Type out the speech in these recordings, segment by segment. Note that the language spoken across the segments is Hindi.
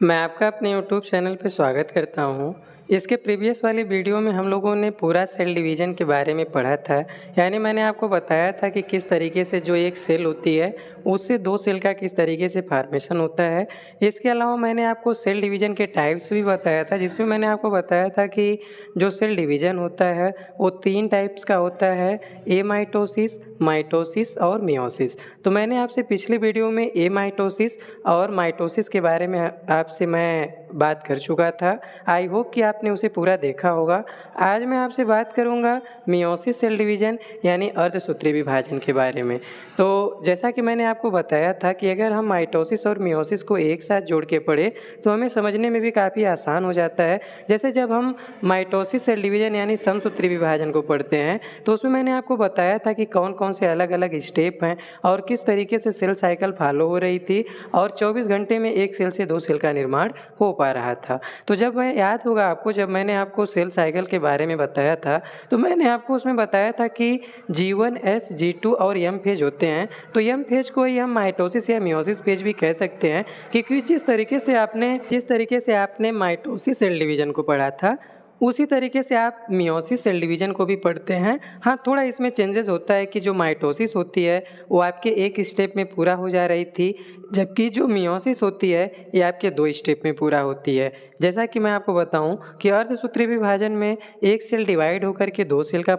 मैं आपका अपने यूट्यूब चैनल पे स्वागत करता हूँ। इसके प्रीवियस वाली वीडियो में हम लोगों ने पूरा सेल डिवीज़न के बारे में पढ़ा था। यानी मैंने आपको बताया था कि किस तरीके से जो एक सेल होती है, उससे 2 सेल का किस तरीके से फॉर्मेशन होता है। इसके अलावा मैंने आपको सेल डिवीज़न के टाइप्स भी बताया था, जिसमें मैंने आपको बताया था कि जो सेल डिवीज़न होता है, वो 3 टाइप्स का होता है, एमाइटोसिस, माइटोसिस और मियोसिस। तो मैंने आपसे पिछली वीडियो में एमाइटोसिस और माइटोसिस के बारे में आपसे मैं बात कर चुका था। आई होप कि आपने उसे पूरा देखा होगा। आज मैं आपसे बात करूंगा मियोसिस सेल डिवीज़न यानी अर्धसूत्री विभाजन के बारे में। तो जैसा कि मैंने आपको बताया था कि अगर हम माइटोसिस और मियोसिस को एक साथ जोड़ के पढ़े तो हमें समझने में भी काफ़ी आसान हो जाता है। जैसे जब हम माइटोसिस सेल डिवीज़न यानी समसूत्री विभाजन को पढ़ते हैं तो उसमें मैंने आपको बताया था कि कौन कौन से अलग अलग स्टेप हैं और किस तरीके से सेल साइकिल फॉलो हो रही थी और 24 घंटे में एक सेल से 2 सेल का निर्माण हो पा रहा था। तो जब मैं याद होगा आपको, जब मैंने आपको सेल साइकिल के बारे में बताया था तो मैंने आपको उसमें बताया था कि G1, S, G2 और M फेज होते हैं। तो M फेज को ही हम माइटोसिस या मियोसिस फेज भी कह सकते हैं, क्योंकि जिस तरीके से आपने माइटोसिस सेल डिवीज़न को पढ़ा था उसी तरीके से आप मियोसिस सेल डिवीज़न को भी पढ़ते हैं। हाँ, थोड़ा इसमें चेंजेस होता है कि जो माइटोसिस होती है वो आपके एक स्टेप में पूरा हो जा रही थी, जबकि जो मियोसिस होती है ये आपके 2 स्टेप में पूरा होती है। जैसा कि मैं आपको बताऊं कि अर्धसूत्री विभाजन में एक सेल डिवाइड होकर के 2 सेल का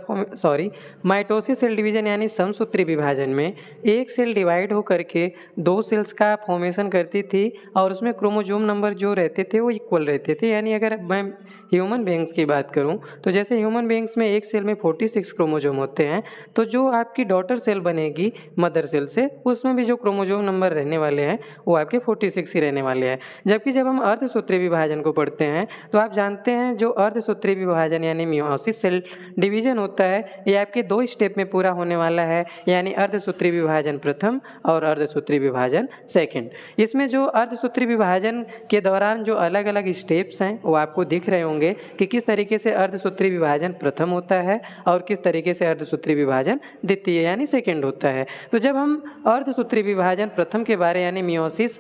माइटोसिस सेल डिवीज़न यानी समसूत्री विभाजन में एक सेल डिवाइड होकर के 2 सेल्स का फॉर्मेशन करती थी और उसमें क्रोमोसोम नंबर जो रहते थे वो इक्वल रहते थे। यानी अगर मैं ह्यूमन बीइंग्स की बात करूं तो जैसे ह्यूमन बीइंग्स में एक सेल में 46 क्रोमोसोम होते हैं, तो जो आपकी डॉटर सेल बनेगी मदर सेल से, उसमें भी जो क्रोमोसोम नंबर रहने वाले हैं वो आपके 46 ही रहने वाले हैं। जबकि जब हम अर्धसूत्री विभाजन को पढ़ते हैं तो आप जानते हैं जो अर्धसूत्री विभाजन यानी मियोसिस सेल डिवीजन होता है ये आपके 2 स्टेप में पूरा होने वाला है, यानी अर्धसूत्री विभाजन प्रथम और अर्धसूत्री विभाजन सेकंड। इसमें जो अर्धसूत्री विभाजन के दौरान जो अलग अलग स्टेप्स हैं वो आपको दिख रहे होंगे कि किस तरीके से अर्धसूत्री विभाजन प्रथम होता है और किस तरीके से अर्धसूत्री विभाजन द्वितीय यानी सेकंड होता है। तो जब हम अर्धसूत्री विभाजन प्रथम के बारे यानी मियोसिस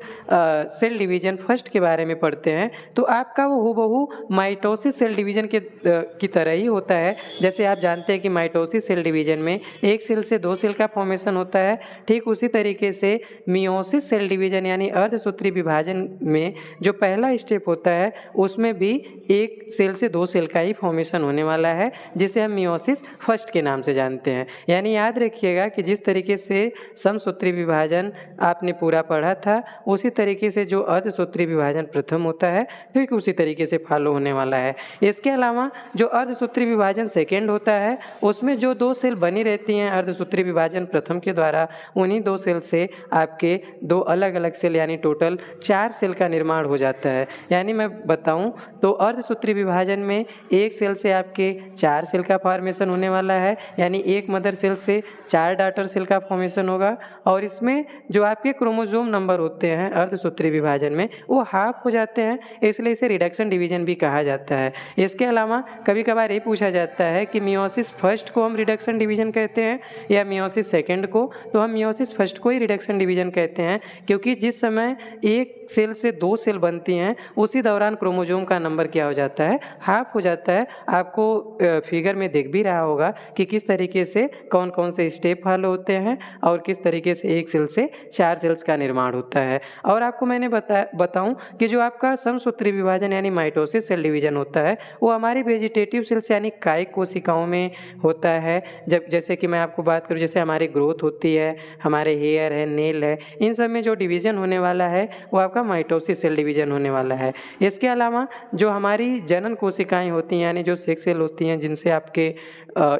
सेल डिवीजन फर्स्ट के बारे में पढ़ते हैं तो आपका वो हूबहू माइटोसिस सेल डिवीजन की तरह ही होता है। जैसे आप जानते हैं कि माइटोसिस सेल डिवीजन में एक सेल से 2 सेल का फॉर्मेशन होता है, ठीक उसी तरीके से मियोसिस सेल डिवीजन यानी अर्धसूत्री विभाजन में जो पहला स्टेप होता है उसमें भी एक सेल से 2 सेल का ही फॉर्मेशन होने वाला है, जिसे हम मियोसिस फर्स्ट के नाम से जानते हैं। यानी याद रखिएगा कि जिस तरीके से समसूत्री विभाजन आपने पूरा पढ़ा था उसी तरीके से जो अर्धसूत्री विभाजन प्रथम होता है ठीक उसी तरीके से फॉलो होने वाला है। इसके अलावा जो अर्धसूत्री विभाजन सेकेंड होता है उसमें जो 2 सेल बनी रहती हैं अर्धसूत्री विभाजन प्रथम के द्वारा, उन्हीं 2 सेल से आपके 2 अलग अलग सेल यानी टोटल 4 सेल का निर्माण हो जाता है। यानी मैं बताऊं तो अर्धसूत्री विभाजन में एक सेल से आपके 4 सेल का फॉर्मेशन होने वाला है, यानी एक मदर सेल से 4 डॉटर सेल का फॉर्मेशन होगा और इसमें जो आपके क्रोमोसोम नंबर होते हैं अर्धसूत्री विभाजन में वो हाफ हो जाते हैं, इसलिए इसे रिडक्शन डिवीजन भी कहा जाता है। इसके अलावा कभी कभार ये पूछा जाता है कि मियोसिस फर्स्ट को हम रिडक्शन डिवीजन कहते हैं या मियोसिस सेकंड को, तो हम मियोसिस फर्स्ट को ही रिडक्शन डिवीजन कहते हैं, क्योंकि जिस समय एक सेल से 2 सेल बनती हैं उसी दौरान क्रोमोसोम का नंबर क्या हो जाता है, हाफ हो जाता है। आपको फिगर में दिख भी रहा होगा कि किस तरीके से कौन कौन से स्टेप फॉलो होते हैं और किस तरीके से एक सेल से 4 सेल्स का निर्माण होता है। और आपको मैंने बताऊं कि जो आपका समसूत्री विभाजन यानी माइटोसिस सेल डिवीजन होता है वो हमारी वेजिटेटिव सेल्स यानी कायिक कोशिकाओं में होता है। जब जैसे कि मैं आपको बात करूं, जैसे हमारी ग्रोथ होती है, हमारे हेयर है, नेल है, इन सब में जो डिवीजन होने वाला है वो आपका माइटोसिस सेल डिवीजन होने वाला है। इसके अलावा जो हमारी जनन कोशिकाएं होती हैं यानी जो सेक्स सेल होती हैं जिनसे आपके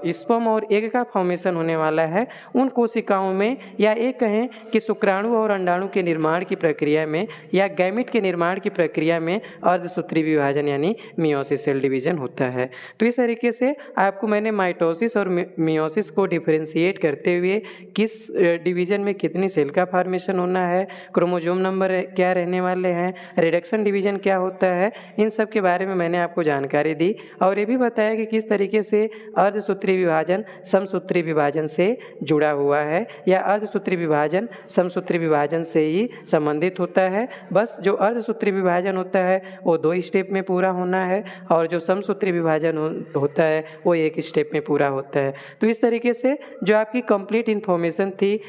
स्पर्म और एग का फॉर्मेशन होने वाला है, उन कोशिकाओं में या एक कहें कि शुक्राणु और अंडाणु के निर्माण की प्रक्रिया में या गैमिट के निर्माण की प्रक्रिया में अर्धसूत्री विभाजन यानी मियोसिस सेल डिवीजन होता है। तो इस तरीके से आपको मैंने माइटोसिस और मियोसिस को डिफरेंशिएट करते हुए किस डिवीजन में कितनी सेल का फॉर्मेशन होना है, क्रोमोसोम नंबर क्या रहने वाले हैं, रिडक्शन डिवीजन क्या होता है, इन सब के बारे में मैंने आपको जानकारी जानकारी दी और ये भी बताया कि किस तरीके से अर्धसूत्री विभाजन समसूत्री विभाजन से जुड़ा हुआ है या अर्धसूत्री विभाजन समसूत्री विभाजन से ही संबंधित होता है। बस जो अर्धसूत्री विभाजन होता है वो 2 स्टेप में पूरा होना है और जो समसूत्री विभाजन होता है वो 1 स्टेप में पूरा होता है। तो इस तरीके से जो आपकी कंप्लीट इन्फॉर्मेशन थी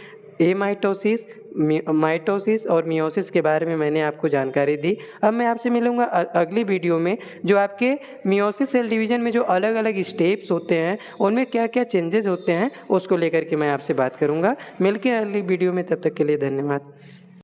एमाइटोसिस, माइटोसिस और मियोसिस के बारे में मैंने आपको जानकारी दी। अब मैं आपसे मिलूँगा अगली वीडियो में, जो आपके मियोसिस सेल डिवीज़न में जो अलग अलग स्टेप्स होते हैं उनमें क्या क्या चेंजेस होते हैं उसको लेकर के मैं आपसे बात करूँगा। मिलके अगली वीडियो में, तब तक के लिए धन्यवाद।